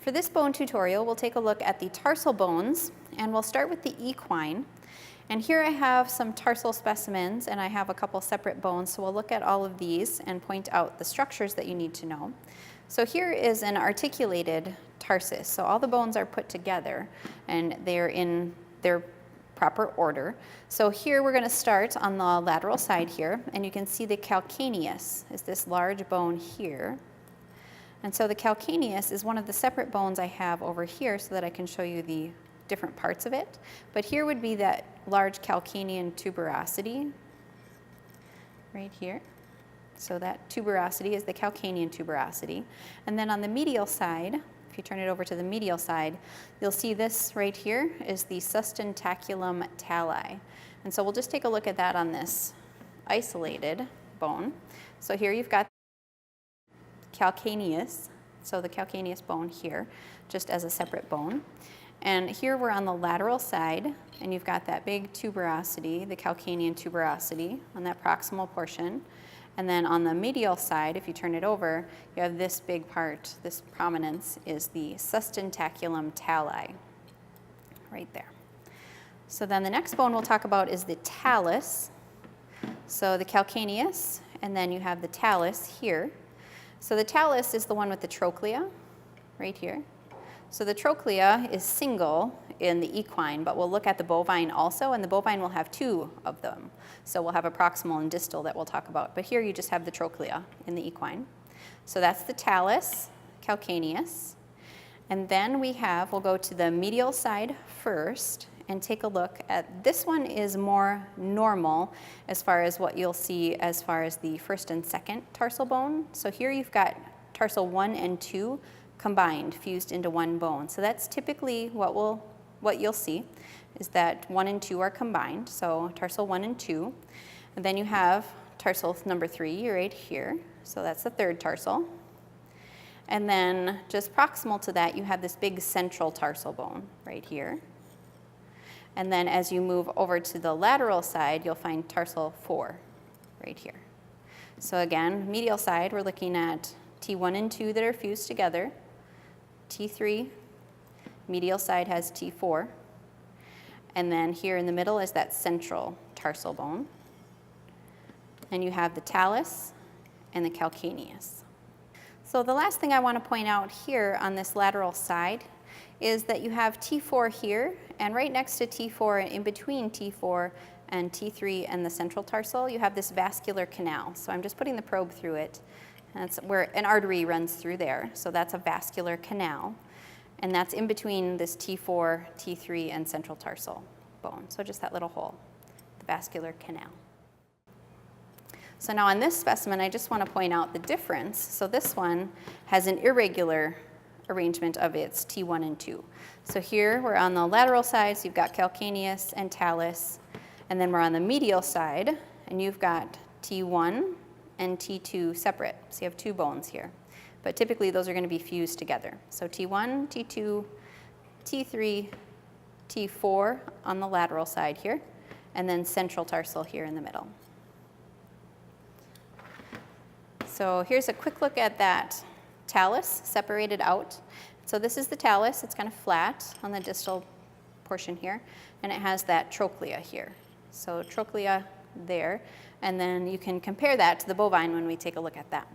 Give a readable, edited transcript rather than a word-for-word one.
For this bone tutorial, we'll take a look at the tarsal bones, and we'll start with the equine. And here I have some tarsal specimens, and I have a couple separate bones, so we'll look at all of these and point out the structures that you need to know. So here is an articulated tarsus. So all the bones are put together, and they're in their proper order. So here we're going to start on the lateral side here, and you can see the calcaneus is this large bone here. And so the calcaneus is one of the separate bones I have over here so that I can show you the different parts of it. But here would be that large calcanean tuberosity right here. So that tuberosity is the calcanean tuberosity. And then on the medial side, if you turn it over to the medial side, you'll see this right here is the sustentaculum tali. And so we'll just take a look at that on this isolated bone. So here you've got calcaneus, so the calcaneus bone here, just as a separate bone. And here we're on the lateral side, and you've got that big tuberosity, the calcanean tuberosity, on that proximal portion. And then on the medial side, if you turn it over, you have this big part, this prominence is the sustentaculum tali, right there. So then the next bone we'll talk about is the talus. So the calcaneus, and then you have the talus here. So the talus is the one with the trochlea, right here. So the trochlea is single in the equine, but we'll look at the bovine also, and the bovine will have two of them. So we'll have a proximal and distal that we'll talk about, but here you just have the trochlea in the equine. So that's the talus, calcaneus. And then we'll go to the medial side first and take a look at, this one is more normal as far as what you'll see as far as the first and second tarsal bone. So here you've got tarsal 1 and 2 combined, fused into one bone. So that's typically what you'll see is that 1 and 2 are combined, so tarsal 1 and 2. And then you have tarsal number 3 right here, so that's the third tarsal. And then just proximal to that, you have this big central tarsal bone right here. And then as you move over to the lateral side, you'll find tarsal 4 right here. So again, medial side, we're looking at T1 and 2 that are fused together, T3, medial side has T4, and then here in the middle is that central tarsal bone. And you have the talus and the calcaneus. So the last thing I want to point out here on this lateral side is that you have T4 here, and right next to T4 and in between T4 and T3 and the central tarsal, you have this vascular canal. So I'm just putting the probe through it. That's where an artery runs through there. So that's a vascular canal. And that's in between this T4, T3, and central tarsal bone. So just that little hole, the vascular canal. So now on this specimen, I just want to point out the difference. So this one has an irregular arrangement of its T1 and 2. So here we're on the lateral side, so you've got calcaneus and talus. And then we're on the medial side, and you've got T1 and T2 separate. So you have two bones here. But typically those are going to be fused together. So T1, T2, T3, T4 on the lateral side here, and then central tarsal here in the middle. So here's a quick look at that talus separated out. So this is the talus. It's kind of flat on the distal portion here, and it has that trochlea here. So trochlea there, and then you can compare that to the bovine when we take a look at that.